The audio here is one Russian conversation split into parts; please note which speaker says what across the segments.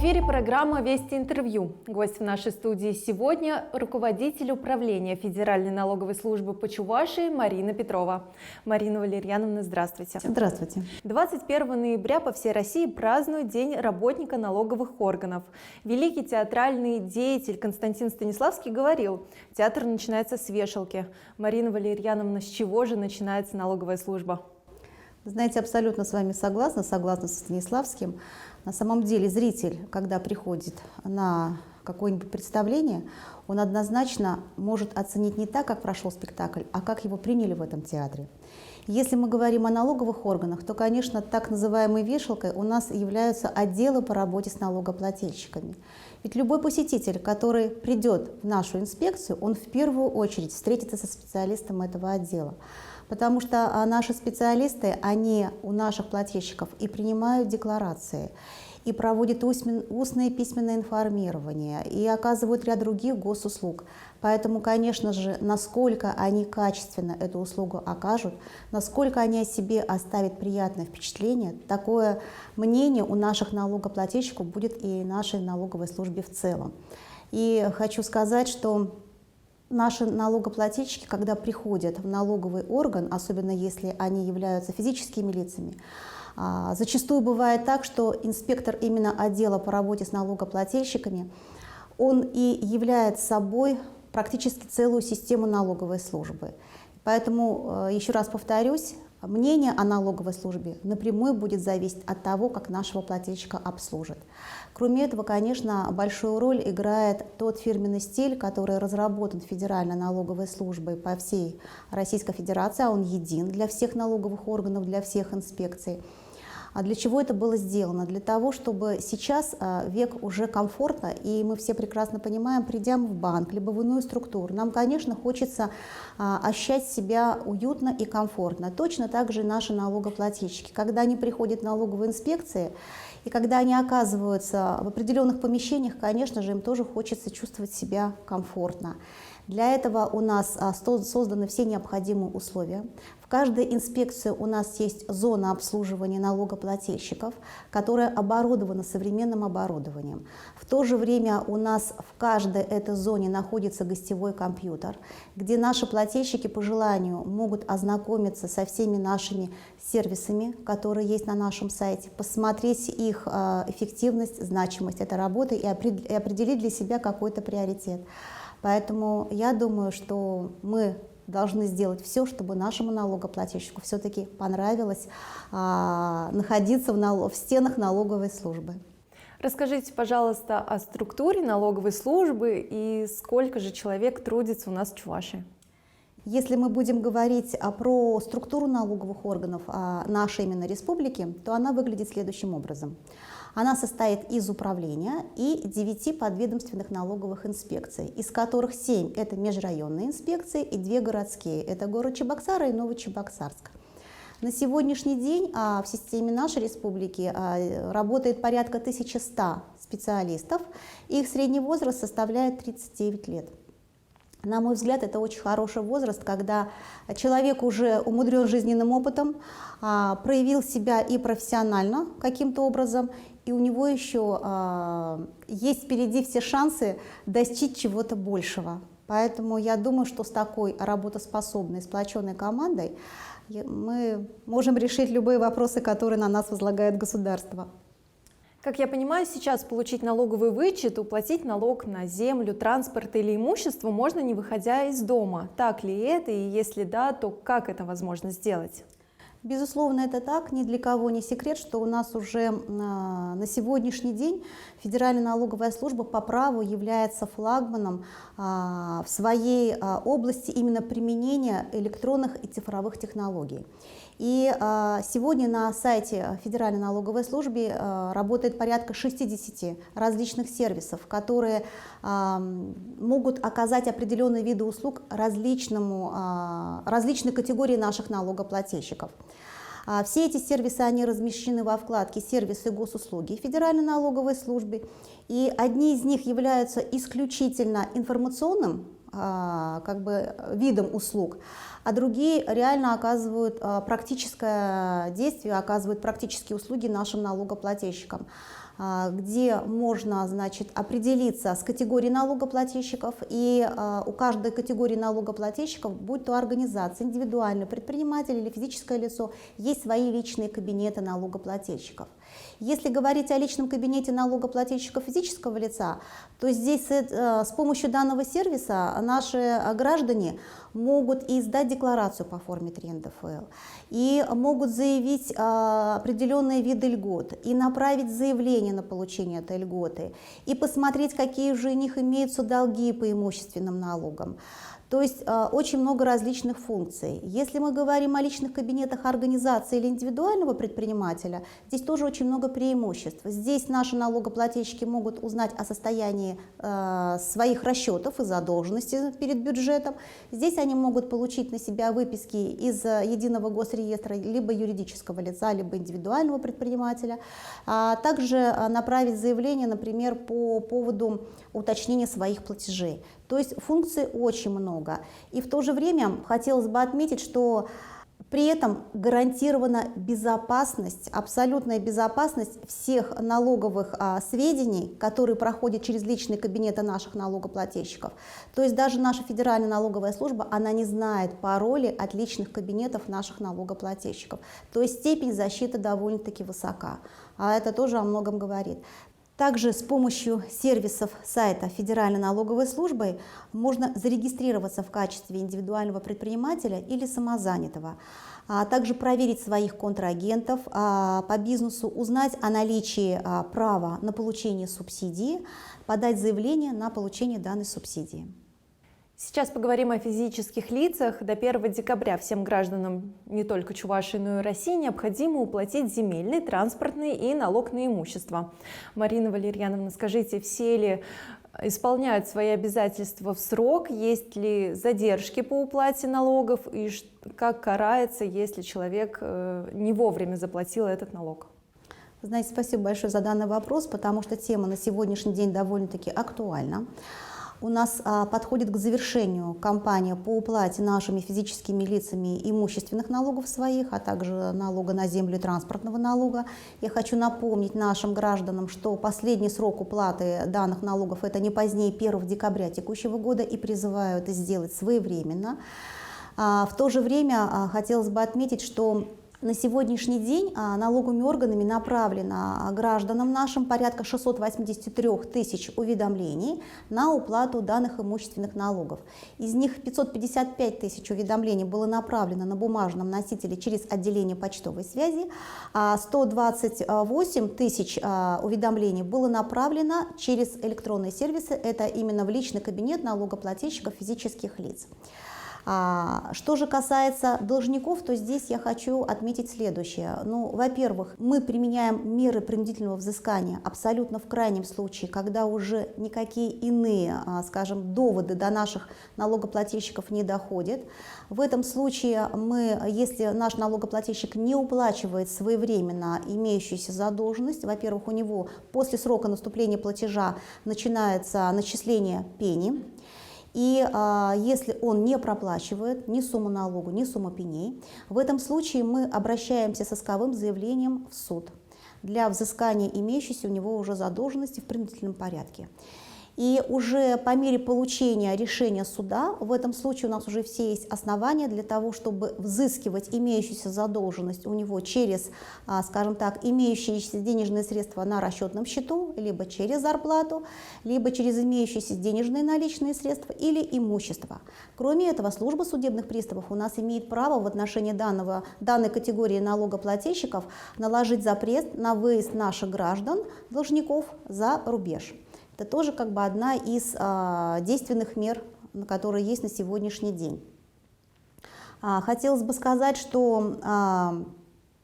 Speaker 1: эфире программа «Вести интервью». Гость в нашей студии сегодня – руководитель управления Федеральной налоговой службы по Чувашии Марина Петрова. Марина Валерьяновна, здравствуйте.
Speaker 2: Здравствуйте.
Speaker 1: 21 ноября по всей России празднуют День работника налоговых органов. Великий театральный деятель Константин Станиславский говорил: театр начинается с вешалки. Марина Валерьяновна, с чего же начинается налоговая служба?
Speaker 2: Знаете, абсолютно с вами согласна со Станиславским. На самом деле зритель, когда приходит на какое-нибудь представление, он однозначно может оценить не так, как прошел спектакль, а как его приняли в этом театре. Если мы говорим о налоговых органах, то, конечно, так называемой вешалкой у нас являются отделы по работе с налогоплательщиками. Ведь любой посетитель, который придет в нашу инспекцию, он в первую очередь встретится со специалистом этого отдела. Потому что наши специалисты, они у наших плательщиков и принимают декларации, и проводят устное и письменное информирование, и оказывают ряд других госуслуг. Поэтому, конечно же, насколько они качественно эту услугу окажут, насколько они о себе оставят приятное впечатление, такое мнение у наших налогоплательщиков будет и нашей налоговой службе в целом. И хочу сказать, что наши налогоплательщики, когда приходят в налоговый орган, особенно если они являются физическими лицами, зачастую бывает так, что инспектор именно отдела по работе с налогоплательщиками, он и является собой практически целую систему налоговой службы. Поэтому, еще раз повторюсь, мнение о налоговой службе напрямую будет зависеть от того, как нашего плательщика обслужат. Кроме этого, конечно, большую роль играет тот фирменный стиль, который разработан Федеральной налоговой службой по всей Российской Федерации, а он един для всех налоговых органов, для всех инспекций. А для чего это было сделано? Для того, чтобы сейчас век уже комфортно, и мы все прекрасно понимаем, придя в банк, либо в иную структуру, нам, конечно, хочется ощущать себя уютно и комфортно. Точно так же и наши налогоплательщики. Когда они приходят в налоговые инспекции, и когда они оказываются в определенных помещениях, конечно же, им тоже хочется чувствовать себя комфортно. Для этого у нас созданы все необходимые условия. В каждой инспекции у нас есть зона обслуживания налогоплательщиков, которая оборудована современным оборудованием. В то же время у нас в каждой этой зоне находится гостевой компьютер, где наши плательщики по желанию могут ознакомиться со всеми нашими сервисами, которые есть на нашем сайте, посмотреть их эффективность, значимость этой работы и определить для себя какой-то приоритет. Поэтому я думаю, что мы должны сделать все, чтобы нашему налогоплательщику все-таки понравилось находиться в стенах налоговой службы.
Speaker 1: Расскажите, пожалуйста, о структуре налоговой службы и сколько же человек трудится у нас в Чувашии.
Speaker 2: Если мы будем говорить про структуру налоговых органов нашей именно республики, то она выглядит следующим образом. Она состоит из управления и 9 подведомственных налоговых инспекций, из которых 7 – это межрайонные инспекции и 2 городские – это город Чебоксары и Новочебоксарск. На сегодняшний день в системе нашей республики работает порядка 1100 специалистов, и их средний возраст составляет 39 лет. На мой взгляд, это очень хороший возраст, когда человек уже умудрен жизненным опытом, проявил себя и профессионально каким-то образом, и у него еще есть впереди все шансы достичь чего-то большего. Поэтому я думаю, что с такой работоспособной, сплоченной командой мы можем решить любые вопросы, которые на нас возлагает государство.
Speaker 1: Как я понимаю, сейчас получить налоговый вычет, уплатить налог на землю, транспорт или имущество можно, не выходя из дома. Так ли это? И если да, то как это возможно сделать?
Speaker 2: Безусловно, это так. Ни для кого не секрет, что у нас уже на сегодняшний день Федеральная налоговая служба по праву является флагманом в своей области именно применения электронных и цифровых технологий. И сегодня на сайте Федеральной налоговой службы работает порядка 60 различных сервисов, которые могут оказать определенные виды услуг различной категории наших налогоплательщиков. Все эти сервисы, они размещены во вкладке «Сервисы госуслуги» Федеральной налоговой службы, и одни из них являются исключительно информационным видом услуг, а другие реально оказывают практическое действие, оказывают практические услуги нашим налогоплательщикам. где можно, значит, определиться с категорией налогоплательщиков, и у каждой категории налогоплательщиков, будь то организация, индивидуальный предприниматель или физическое лицо, есть свои личные кабинеты налогоплательщиков. Если говорить о личном кабинете налогоплательщиков физического лица, то здесь с помощью данного сервиса наши граждане могут и сдать декларацию по форме 3 НДФЛ, и могут заявить определенные виды льгот, и направить заявление на получение этой льготы, и посмотреть, какие же у них имеются долги по имущественным налогам. То есть очень много различных функций. Если мы говорим о личных кабинетах организации или индивидуального предпринимателя, здесь тоже очень много преимуществ. Здесь наши налогоплательщики могут узнать о состоянии своих расчетов и задолженности перед бюджетом. Здесь они могут получить на себя выписки из единого госреестра либо юридического лица, либо индивидуального предпринимателя. Также направить заявление, например, по поводу уточнения своих платежей. То есть функций очень много. И в то же время хотелось бы отметить, что при этом гарантирована безопасность, абсолютная безопасность всех налоговых сведений, которые проходят через личные кабинеты наших налогоплательщиков. То есть даже наша Федеральная налоговая служба, она не знает пароли от личных кабинетов наших налогоплательщиков. То есть степень защиты довольно-таки высока, а это тоже о многом говорит. Также с помощью сервисов сайта Федеральной налоговой службы можно зарегистрироваться в качестве индивидуального предпринимателя или самозанятого, а также проверить своих контрагентов по бизнесу, узнать о наличии права на получение субсидии, подать заявление на получение данной субсидии.
Speaker 1: Сейчас поговорим о физических лицах. До 1 декабря всем гражданам не только Чувашии, но и России необходимо уплатить земельный, транспортный и налог на имущество. Марина Валерьяновна, скажите, все ли исполняют свои обязательства в срок, есть ли задержки по уплате налогов и как карается, если человек не вовремя заплатил этот налог?
Speaker 2: Знаете, спасибо большое за данный вопрос, потому что тема на сегодняшний день довольно-таки актуальна. У нас подходит к завершению кампания по уплате нашими физическими лицами имущественных налогов своих, а также налога на землю и транспортного налога. Я хочу напомнить нашим гражданам, что последний срок уплаты данных налогов это не позднее 1 декабря текущего года, и призываю это сделать своевременно. В то же время хотелось бы отметить, что на сегодняшний день налоговыми органами направлено гражданам нашим порядка 683 тысяч уведомлений на уплату данных имущественных налогов. Из них 555 тысяч уведомлений было направлено на бумажном носителе через отделение почтовой связи, а 128 тысяч уведомлений было направлено через электронные сервисы, это именно в личный кабинет налогоплательщиков физических лиц. Что же касается должников, то здесь я хочу отметить следующее. Во-первых, мы применяем меры принудительного взыскания абсолютно в крайнем случае, когда уже никакие иные, скажем, доводы до наших налогоплательщиков не доходят. В этом случае если наш налогоплательщик не уплачивает своевременно имеющуюся задолженность, во-первых, у него после срока наступления платежа начинается начисление пени. И если он не проплачивает ни сумму налогу, ни сумму пеней, в этом случае мы обращаемся с исковым заявлением в суд для взыскания имеющейся у него уже задолженности в принудительном порядке. И уже по мере получения решения суда, в этом случае у нас уже все есть основания для того, чтобы взыскивать имеющуюся задолженность у него через, скажем так, имеющиеся денежные средства на расчетном счету, либо через зарплату, либо через имеющиеся денежные наличные средства или имущество. Кроме этого, служба судебных приставов у нас имеет право в отношении данной категории налогоплательщиков наложить запрет на выезд наших граждан, должников, за рубеж. Это тоже одна из действенных мер, которые есть на сегодняшний день. Хотелось бы сказать, что,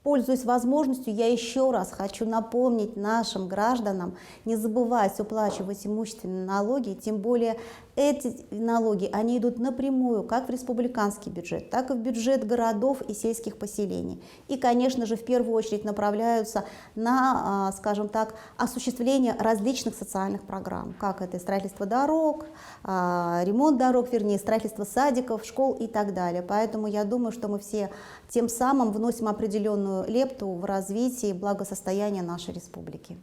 Speaker 2: пользуясь возможностью, я еще раз хочу напомнить нашим гражданам не забывать уплачивать имущественные налоги, тем более эти налоги, они идут напрямую как в республиканский бюджет, так и в бюджет городов и сельских поселений. И, конечно же, в первую очередь направляются на, скажем так, осуществление различных социальных программ, как это строительство дорог, ремонт дорог, строительство садиков, школ и так далее. Поэтому я думаю, что мы все тем самым вносим определенную лепту в развитие и благосостояние нашей республики.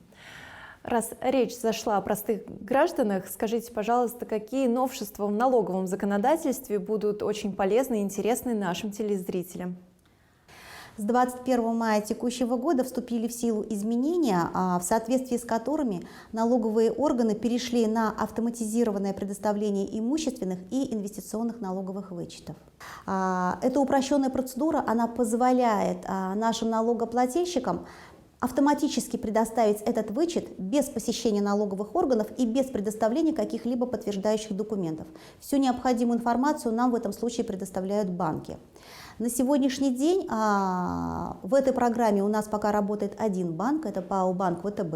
Speaker 1: Раз речь зашла о простых гражданах, скажите, пожалуйста, какие новшества в налоговом законодательстве будут очень полезны и интересны нашим телезрителям?
Speaker 2: С 21 мая текущего года вступили в силу изменения, в соответствии с которыми налоговые органы перешли на автоматизированное предоставление имущественных и инвестиционных налоговых вычетов. Эта упрощенная процедура, она позволяет нашим налогоплательщикам автоматически предоставить этот вычет без посещения налоговых органов и без предоставления каких-либо подтверждающих документов. Всю необходимую информацию нам в этом случае предоставляют банки. На сегодняшний день в этой программе у нас пока работает один банк, это ПАО Банк ВТБ,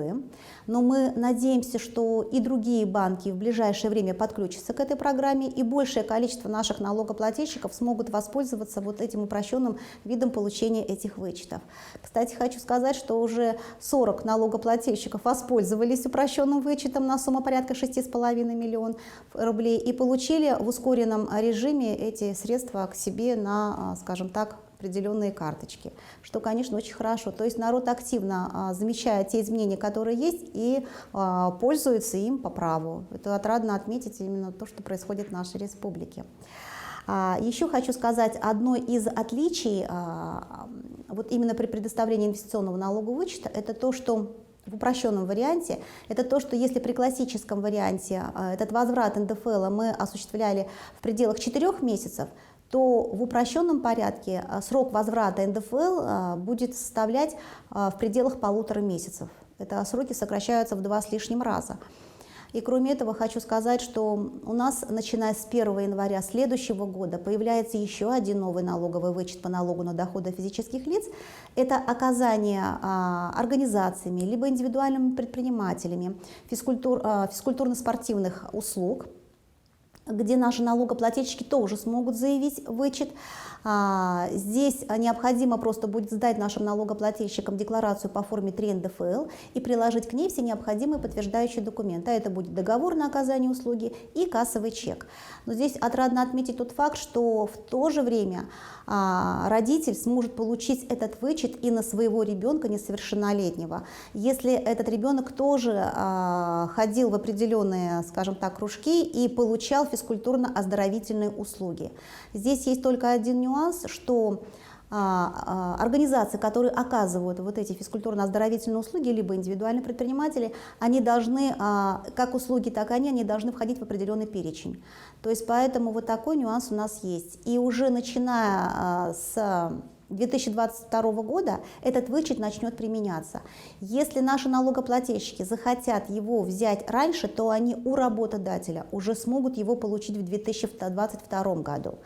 Speaker 2: но мы надеемся, что и другие банки в ближайшее время подключатся к этой программе, и большее количество наших налогоплательщиков смогут воспользоваться вот этим упрощенным видом получения этих вычетов. Кстати, хочу сказать, что уже 40 налогоплательщиков воспользовались упрощенным вычетом на сумму порядка 6,5 миллионов рублей и получили в ускоренном режиме эти средства к себе на, скажем так, определенные карточки, что, конечно, очень хорошо. То есть народ активно замечает те изменения, которые есть, и пользуется им по праву. Это отрадно отметить именно то, что происходит в нашей республике. Еще хочу сказать, одно из отличий вот именно при предоставлении инвестиционного налогового вычета, это то, что в упрощенном варианте, это то, что если при классическом варианте этот возврат НДФЛ мы осуществляли в пределах 4 месяцев, то в упрощенном порядке срок возврата НДФЛ будет составлять в пределах 1,5 месяцев. Это сроки сокращаются в 2 с лишним раза. И кроме этого хочу сказать, что у нас, начиная с 1 января следующего года, появляется еще один новый налоговый вычет по налогу на доходы физических лиц. Это оказание организациями, либо индивидуальными предпринимателями физкультурно-спортивных услуг, где наши налогоплательщики тоже смогут заявить вычет. Здесь необходимо просто будет сдать нашим налогоплательщикам декларацию по форме 3 НДФЛ и приложить к ней все необходимые подтверждающие документы. А это будет договор на оказание услуги и кассовый чек. Но здесь отрадно отметить тот факт, что в то же время родитель сможет получить этот вычет и на своего ребенка несовершеннолетнего, если этот ребенок тоже ходил в определенные, скажем так, кружки и получал физкультурно-оздоровительные услуги. Здесь есть только один нюанс, что организации, которые оказывают вот эти физкультурно-оздоровительные услуги, либо индивидуальные предприниматели, они должны, как услуги, так и они должны входить в определенный перечень. То есть поэтому вот такой нюанс у нас есть. И уже начиная с 2022 года этот вычет начнет применяться. Если наши налогоплательщики захотят его взять раньше, то они у работодателя уже смогут его получить в 2022 году.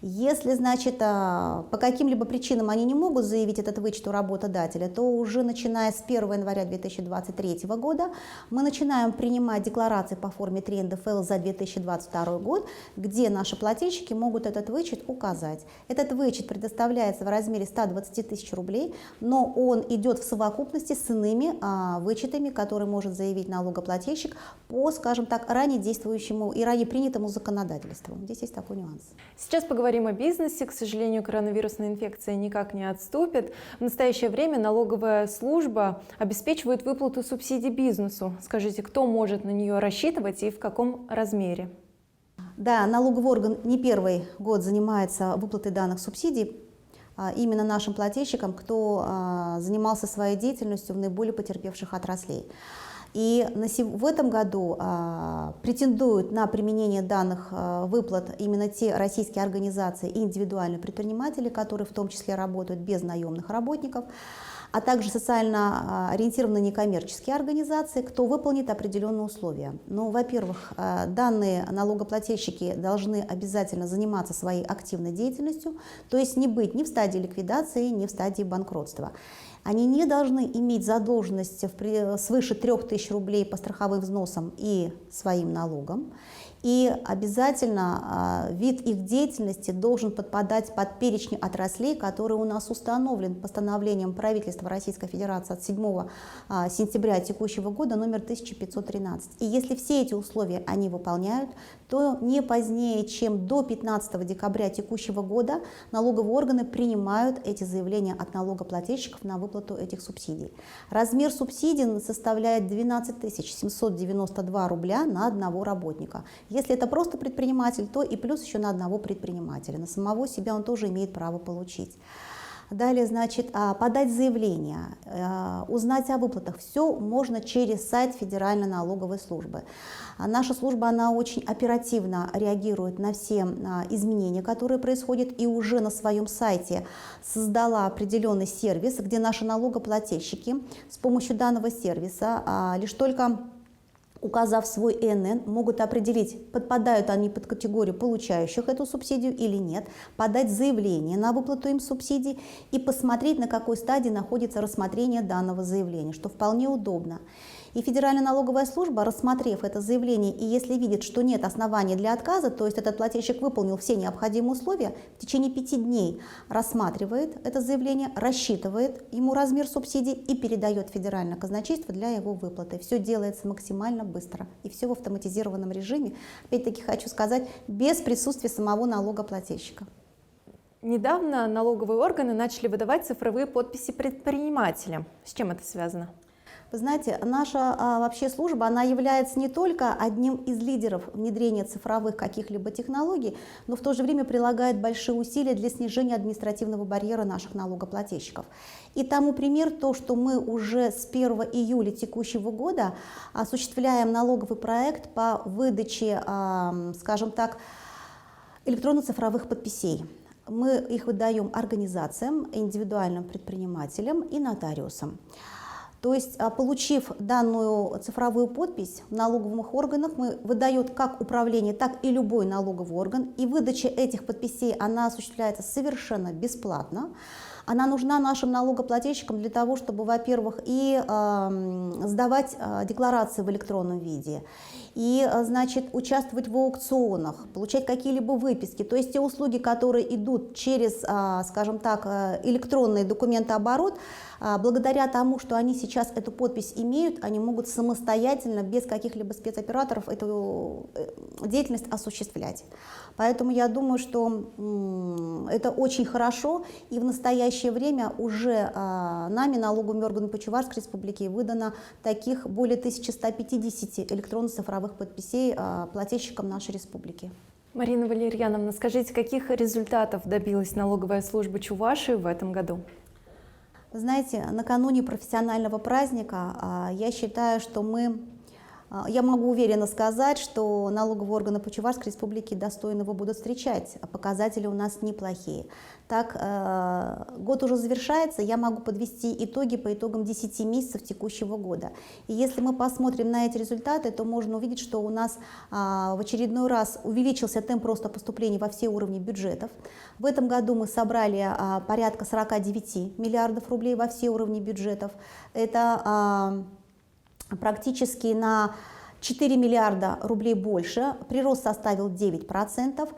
Speaker 2: Если, значит, по каким-либо причинам они не могут заявить этот вычет у работодателя, то уже начиная с 1 января 2023 года мы начинаем принимать декларации по форме 3 НДФЛ за 2022 год, где наши плательщики могут этот вычет указать. Этот вычет предоставляется в размере 120 тысяч рублей, но он идет в совокупности с иными вычетами, которые может заявить налогоплательщик по, скажем так, ранее действующему и ранее принятому законодательству. Здесь есть такой нюанс.
Speaker 1: Сейчас поговорим о бизнесе. К сожалению, коронавирусная инфекция никак не отступит. В настоящее время налоговая служба обеспечивает выплату субсидий бизнесу. Скажите, кто может на нее рассчитывать и в каком размере?
Speaker 2: Да, налоговый орган не первый год занимается выплатой данных субсидий именно нашим плательщикам, кто занимался своей деятельностью в наиболее потерпевших отраслей. И в этом году претендуют на применение данных выплат именно те российские организации и индивидуальные предприниматели, которые в том числе работают без наемных работников, а также социально ориентированные некоммерческие организации, кто выполнит определенные условия. Ну, во-первых, данные налогоплательщики должны обязательно заниматься своей активной деятельностью, то есть не быть ни в стадии ликвидации, ни в стадии банкротства. Они не должны иметь задолженности свыше 3000 рублей по страховым взносам и своим налогам. И обязательно вид их деятельности должен подпадать под перечень отраслей, который у нас установлен постановлением правительства Российской Федерации от 7 сентября текущего года номер 1513. И если все эти условия они выполняют, то не позднее, чем до 15 декабря текущего года налоговые органы принимают эти заявления от налогоплательщиков на выплату этих субсидий. Размер субсидий составляет 12 792 рубля на одного работника. Если это просто предприниматель, то и плюс еще на одного предпринимателя. На самого себя он тоже имеет право получить. Далее, значит, подать заявление, узнать о выплатах. Все можно через сайт Федеральной налоговой службы. Наша служба, она очень оперативно реагирует на все изменения, которые происходят, и уже на своем сайте создала определенный сервис, где наши налогоплательщики с помощью данного сервиса лишь только указав свой ИНН, могут определить, подпадают они под категорию получающих эту субсидию или нет, подать заявление на выплату им субсидий и посмотреть, на какой стадии находится рассмотрение данного заявления, что вполне удобно. И Федеральная налоговая служба, рассмотрев это заявление, и если видит, что нет оснований для отказа, то есть этот плательщик выполнил все необходимые условия, в течение 5 дней рассматривает это заявление, рассчитывает ему размер субсидий и передает в Федеральное казначейство для его выплаты. Все делается максимально быстро и все в автоматизированном режиме. Опять-таки хочу сказать, без присутствия самого налогоплательщика.
Speaker 1: Недавно налоговые органы начали выдавать цифровые подписи предпринимателям. С чем это связано?
Speaker 2: Вы знаете, наша вообще служба, она является не только одним из лидеров внедрения цифровых каких-либо технологий, но в то же время прилагает большие усилия для снижения административного барьера наших налогоплательщиков. И тому пример то, что мы уже с 1 июля текущего года осуществляем налоговый проект по выдаче, скажем так, электронно-цифровых подписей. Мы их выдаем организациям, индивидуальным предпринимателям и нотариусам. То есть, получив данную цифровую подпись в налоговых органах, выдает как управление, так и любой налоговый орган. И выдача этих подписей, она осуществляется совершенно бесплатно. Она нужна нашим налогоплательщикам для того, чтобы, во-первых, и сдавать декларации в электронном виде, и, значит, участвовать в аукционах, получать какие-либо выписки. То есть те услуги, которые идут через, скажем так, электронный документооборот, благодаря тому, что они сейчас эту подпись имеют, они могут самостоятельно, без каких-либо спецоператоров, эту деятельность осуществлять. Поэтому я думаю, что это очень хорошо, и в настоящее время уже нами, налоговыми органами по Чувашской республике, выдано таких более 1150 электронно-цифровых подписей плательщикам нашей республики.
Speaker 1: Марина Валерьяновна, скажите, каких результатов добилась налоговая служба Чувашии в этом году?
Speaker 2: Знаете, накануне профессионального праздника я считаю, что я могу уверенно сказать, что налоговые органы по Чувашской республике достойно его будут встречать, а показатели у нас неплохие. Так, год уже завершается, я могу подвести итоги по итогам 10 месяцев текущего года. И если мы посмотрим на эти результаты, то можно увидеть, что у нас в очередной раз увеличился темп роста поступлений во все уровни бюджетов. В этом году мы собрали порядка 49 миллиардов рублей во все уровни бюджетов. Это практически на 4 миллиарда рублей больше, прирост составил 9%.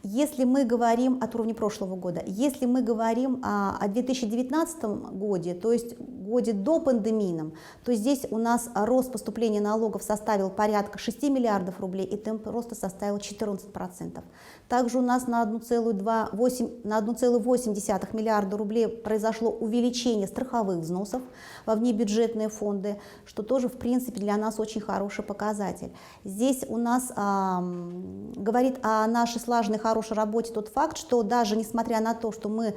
Speaker 2: Если мы говорим от уровня прошлого года, если мы говорим о 2019 году, то есть годе до пандемийном, то здесь у нас рост поступления налогов составил порядка 6 миллиардов рублей, и темп роста составил 14%. Также у нас на 1,8 миллиарда рублей произошло увеличение страховых взносов во внебюджетные фонды, что тоже, в принципе, для нас очень хороший показатель. Здесь у нас говорит о нашей слаженной хорошей работе тот факт, что даже несмотря на то, что мы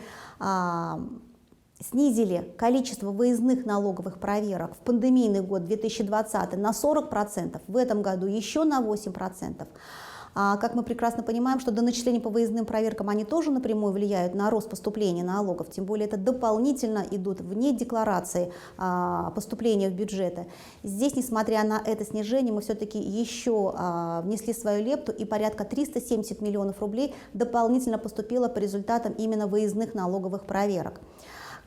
Speaker 2: снизили количество выездных налоговых проверок в пандемийный год 2020 на 40%, в этом году еще на 8%. Как мы прекрасно понимаем, что доначисления по выездным проверкам, они тоже напрямую влияют на рост поступления налогов, тем более это дополнительно идут вне декларации поступления в бюджеты. Здесь, несмотря на это снижение, мы все-таки еще внесли свою лепту, и порядка 370 миллионов рублей дополнительно поступило по результатам именно выездных налоговых проверок.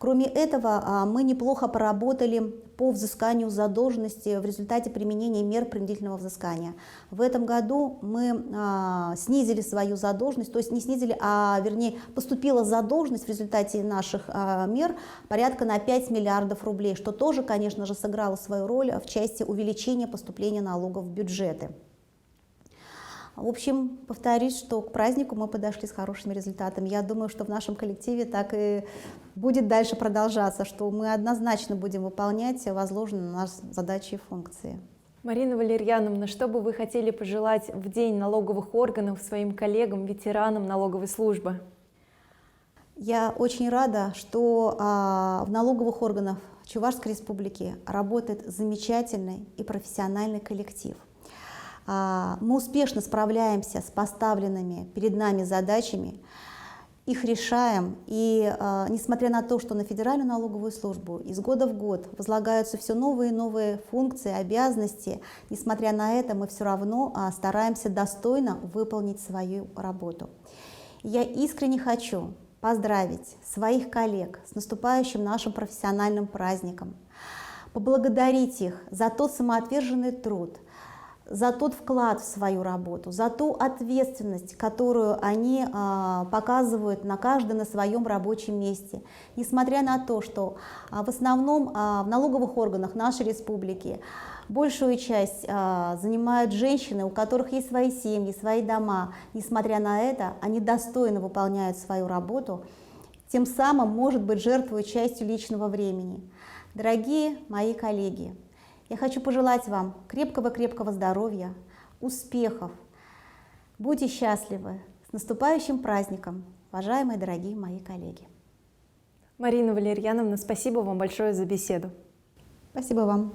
Speaker 2: Кроме этого, мы неплохо поработали по взысканию задолженности в результате применения мер принудительного взыскания. В этом году мы снизили свою задолженность, то есть не снизили, а вернее поступила задолженность в результате наших мер порядка на 5 миллиардов рублей, что тоже, конечно же, сыграло свою роль в части увеличения поступления налогов в бюджеты. В общем, повторюсь, что к празднику мы подошли с хорошими результатами. Я думаю, что в нашем коллективе так и будет дальше продолжаться, что мы однозначно будем выполнять возложенные на нас задачи и функции.
Speaker 1: Марина Валерьяновна, что бы вы хотели пожелать в День налоговых органов своим коллегам, ветеранам налоговой службы?
Speaker 2: Я очень рада, что в налоговых органах Чувашской Республики работает замечательный и профессиональный коллектив. Мы успешно справляемся с поставленными перед нами задачами, их решаем, и несмотря на то, что на Федеральную налоговую службу из года в год возлагаются все новые и новые функции, обязанности, несмотря на это мы все равно стараемся достойно выполнить свою работу. Я искренне хочу поздравить своих коллег с наступающим нашим профессиональным праздником, поблагодарить их за тот самоотверженный труд, за тот вклад в свою работу, за ту ответственность, которую они показывают на своем рабочем месте. Несмотря на то, что в основном в налоговых органах нашей республики большую часть занимают женщины, у которых есть свои семьи, свои дома. Несмотря на это, они достойно выполняют свою работу, тем самым, может быть, жертвуют частью личного времени. Дорогие мои коллеги, я хочу пожелать вам крепкого-крепкого здоровья, успехов. Будьте счастливы. С наступающим праздником, уважаемые дорогие мои коллеги.
Speaker 1: Марина Валерьяновна, спасибо вам большое за беседу.
Speaker 2: Спасибо вам.